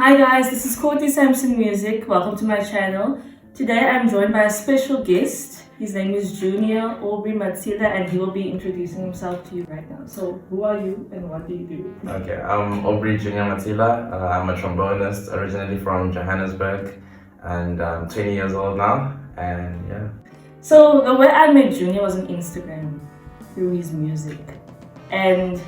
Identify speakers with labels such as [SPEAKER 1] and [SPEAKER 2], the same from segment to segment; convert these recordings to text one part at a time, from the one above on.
[SPEAKER 1] Hi guys, this is Courtney Sampson Music. Welcome to my channel. Today I'm joined by a special guest. His name is Junior Aubrey Matsila and he will be introducing himself to you right now. So who are you and what do you do?
[SPEAKER 2] Okay, I'm Aubrey Junior Matsila. I'm a trombonist originally from Johannesburg and I'm 20 years old now and yeah.
[SPEAKER 1] So the way I met Junior was on Instagram through his music. And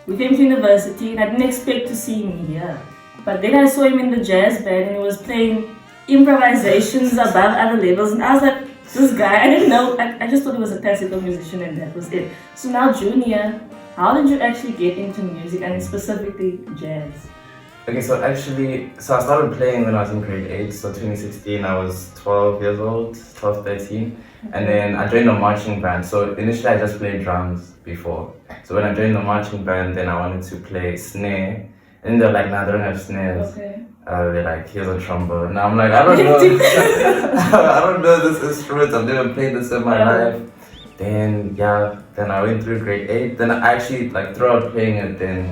[SPEAKER 1] we came to university and I didn't expect to see him here. But then I saw him in the jazz band and he was playing improvisations above other levels and I was like, this guy, I didn't know, I just thought he was a classical musician and that was it. So now Junior, how did you actually get into music and specifically jazz?
[SPEAKER 2] Okay, so I started playing when I was in grade 8, so 2016 I was 12 years old, 12, 13. And then I joined a marching band. So initially I just played drums before. So when I joined the marching band, then I wanted to play snare. And they're like, nah, they don't have snares.
[SPEAKER 1] Okay.
[SPEAKER 2] They're like, here's a trombone. Now I'm like, I don't know. I don't know this instrument. I've never played this in my life. Then I went through grade 8. Then I actually throughout playing it, then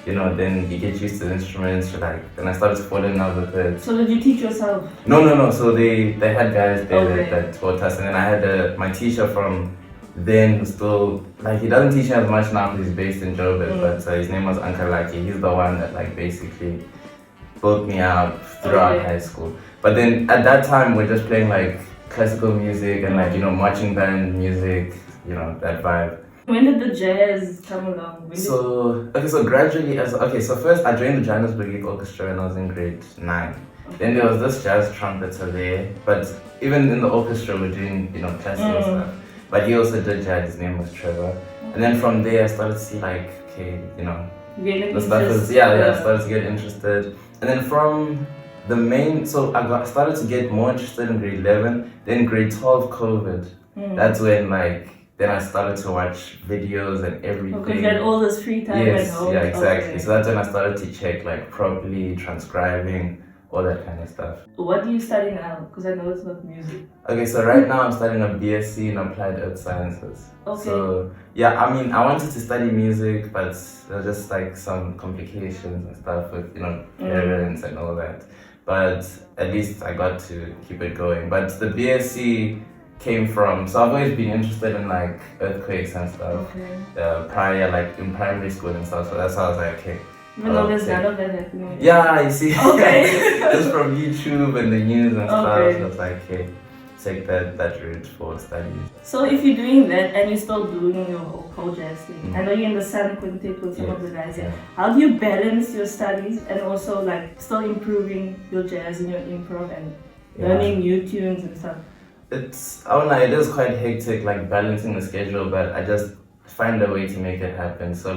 [SPEAKER 2] then you get used to the instruments. Then I started to fall in love with it.
[SPEAKER 1] So did you teach yourself?
[SPEAKER 2] No. So they had guys there that taught us, and then I had my teacher from then still, he doesn't teach as much now because he's based in Joburg, but his name was Uncle Lucky. He's the one that basically built me up throughout high school. But then at that time we're just playing classical music and marching band music, that vibe.
[SPEAKER 1] When did the jazz come along?
[SPEAKER 2] So gradually so first I joined the Johannesburg Youth Orchestra when I was in grade 9. Okay. Then there was this jazz trumpeter there, but even in the orchestra we're doing classical stuff. But he also did jazz, his name was Trevor. And then from there I started to see the stuff is, I started to get interested. And then from the main, I started to get more interested in grade 11. Then grade 12, COVID. That's when then I started to watch videos and everything.
[SPEAKER 1] Because you had all this free time at home.
[SPEAKER 2] Yeah, exactly. Okay. So that's when I started to check properly, transcribing, all that kind of stuff.
[SPEAKER 1] What do you study now? Because I know it's not music.
[SPEAKER 2] Okay, so right now I'm studying a BSc in Applied Earth Sciences.
[SPEAKER 1] Okay.
[SPEAKER 2] So I wanted to study music, but there's just some complications and stuff with parents and all that. But at least I got to keep it going. But the BSc came from, so I've always been interested in earthquakes and stuff. Okay. Prior in primary school and stuff. So that's how I was like, okay.
[SPEAKER 1] Even though there's none of that happening.
[SPEAKER 2] Yeah, you see.
[SPEAKER 1] Okay.
[SPEAKER 2] Just from YouTube and the news and stuff. So it's like, okay, take that route for studies.
[SPEAKER 1] So if you're doing that and you're still doing your whole jazz thing, I know you're in the SUN Quintet with some of the guys here. How do you balance your studies and also still improving your jazz and your improv and learning new tunes and stuff?
[SPEAKER 2] It is quite hectic, balancing the schedule, but I just find a way to make it happen. So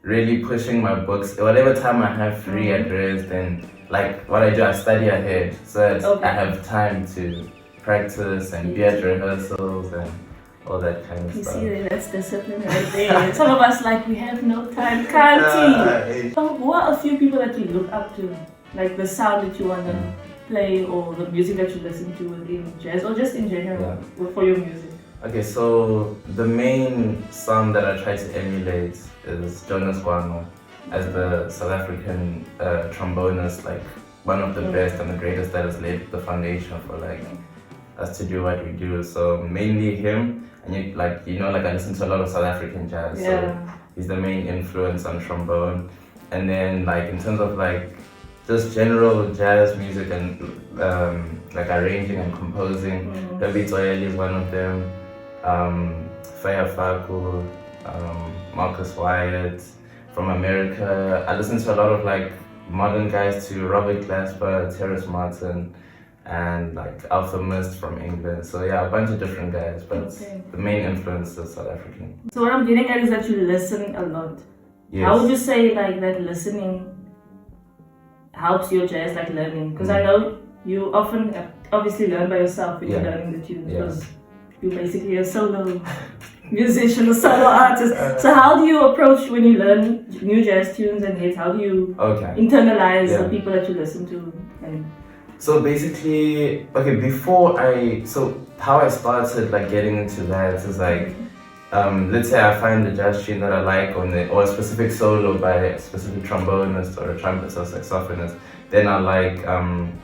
[SPEAKER 2] really pushing my books, whatever time I have free at rest, and what I do, I study ahead so that I have time to practice and be at rehearsals and all that kind of stuff.
[SPEAKER 1] You see, that's discipline right there. Some of us we have no time, can't we? So who are a few people that you look up to? The sound that you want to play or the music that you listen to within jazz or just in general for your music?
[SPEAKER 2] Okay, so the main sound that I try to emulate is Jonas Guano as the South African trombonist, one of the best and the greatest that has laid the foundation for us to do what we do. So mainly him, and I listen to a lot of South African jazz, so he's the main influence on trombone. And then in terms of just general jazz music and arranging and composing, David Zoyeli is one of them. Faya Faku, Marcus Wyatt from America. I listen to a lot of modern guys too, Robert Glasper, Terrace Martin, and Alpha Mist from England. So a bunch of different guys, but the main influence is South African. So
[SPEAKER 1] what I'm getting at is that you listen a lot. Yes. How would you say that listening helps your jazz learning? Because I know you often obviously learn by yourself when you're learning the tunes. Because you're basically a solo musician, a solo artist. So how do you approach when you learn new jazz tunes and hits? How do you internalize the people that you listen to?
[SPEAKER 2] So basically, how I started getting into that is let's say I find the jazz tune that I like or a specific solo by a specific trombonist or a trumpetist or saxophonist, then I like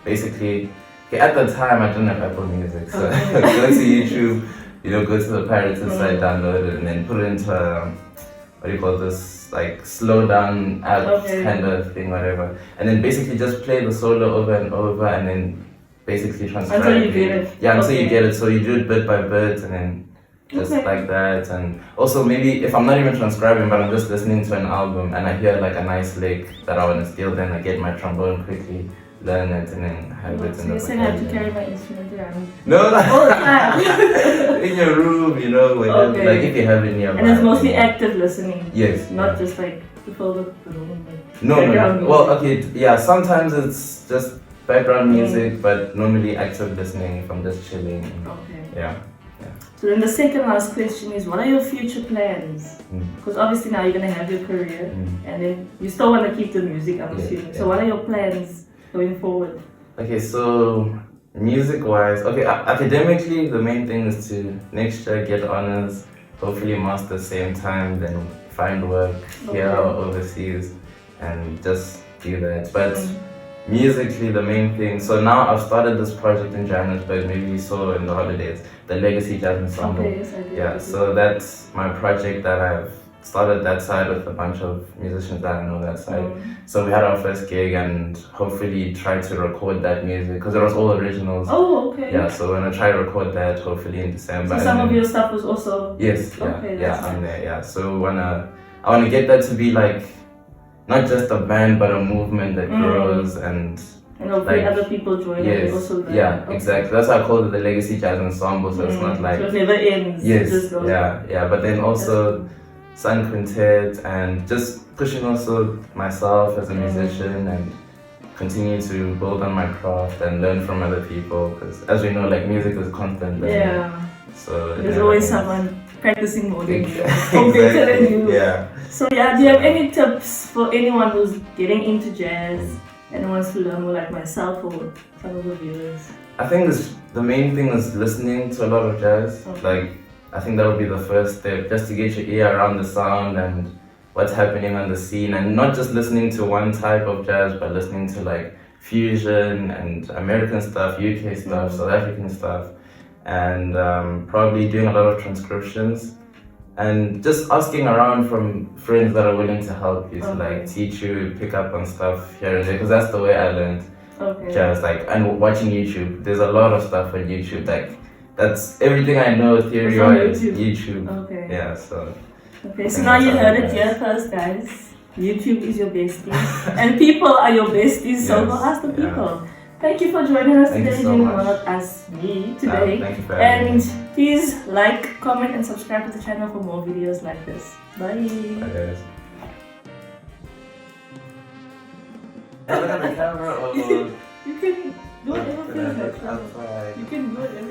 [SPEAKER 2] basically. Okay, at the time I didn't have Apple Music, so go to YouTube, go to the pirated site, download it, and then put it into what do you call this, like slow down app kind of thing, whatever, and then basically just play the solo over and over, and then basically transcribe
[SPEAKER 1] until you get it.
[SPEAKER 2] Yeah, until you get it. So you do it bit by bit, and then just like that. And also maybe if I'm not even transcribing, but I'm just listening to an album and I hear like a nice lick that I want to steal, then I get my trombone quickly, learn it, and then have it in the
[SPEAKER 1] So I have to carry my instrument around.
[SPEAKER 2] No,
[SPEAKER 1] all the time.
[SPEAKER 2] in your room, when like if you have it nearby.
[SPEAKER 1] And it's mostly active listening.
[SPEAKER 2] Yes.
[SPEAKER 1] Not just like to fill the room. Like
[SPEAKER 2] No. Well, okay, yeah. Sometimes it's just background music, but normally active listening if I'm just chilling.
[SPEAKER 1] Okay.
[SPEAKER 2] Yeah.
[SPEAKER 1] So then the second last question is, what are your future plans? Because obviously now you're going to have your career and then you still want to keep the music, I'm assuming. So what are your plans going forward?
[SPEAKER 2] Okay, so music-wise, academically the main thing is to next year get honors, hopefully master same time, then find work here or overseas and just do that. But musically the main thing, so now I've started this project in Johannesburg, maybe you saw in the holidays, the Legcay Jazz Ensemble.
[SPEAKER 1] Okay, yes, I did.
[SPEAKER 2] Yeah, so that's my project that I've started that side with a bunch of musicians that I know that side. So we had our first gig and hopefully try to record that music because it was all originals.
[SPEAKER 1] Oh, okay.
[SPEAKER 2] Yeah, so we're gonna try to record that hopefully in December.
[SPEAKER 1] So some of your stuff was also...
[SPEAKER 2] Yes,
[SPEAKER 1] okay,
[SPEAKER 2] I'm there, yeah. So I wanna get that to be like, not just a band, but a movement that grows and
[SPEAKER 1] hopefully other people join it also.
[SPEAKER 2] Exactly. That's why I call it the Legcay Jazz Ensemble. So it's not like
[SPEAKER 1] so it never ends.
[SPEAKER 2] Yes,
[SPEAKER 1] it just goes
[SPEAKER 2] yeah. But then also SUN Quintet and just pushing also myself as a musician and continue to build on my craft and learn from other people because as we know, like music is constant.
[SPEAKER 1] Yeah.
[SPEAKER 2] So
[SPEAKER 1] there's always someone practicing more than you,
[SPEAKER 2] better
[SPEAKER 1] than you.
[SPEAKER 2] Yeah.
[SPEAKER 1] So do you have any tips for anyone who's getting into jazz and wants to learn more, like myself or some of the viewers?
[SPEAKER 2] I think the main thing is listening to a lot of jazz. Like I think that would be the first step, just to get your ear around the sound and what's happening on the scene, and not just listening to one type of jazz, but listening to like fusion and American stuff, UK stuff, South African stuff, and probably doing a lot of transcriptions. And just asking around from friends that are willing to help you to like teach you, pick up on stuff here and there, because that's the way I learned jazz. Like, and watching YouTube, there's a lot of stuff on YouTube. Like, that's everything I know theory-wise. YouTube.
[SPEAKER 1] Okay.
[SPEAKER 2] Yeah. So.
[SPEAKER 1] Okay. So now you heard it here first, guys. YouTube is your bestie, and people are your besties. So go ask the people. Thank you for joining us today.
[SPEAKER 2] So
[SPEAKER 1] not us, me today.
[SPEAKER 2] Thank you for having me.
[SPEAKER 1] Please like, comment, and subscribe to the channel for more videos like this. Bye.
[SPEAKER 2] Bye guys. Look at the camera.
[SPEAKER 1] You can do whatever feels like. You can do whatever.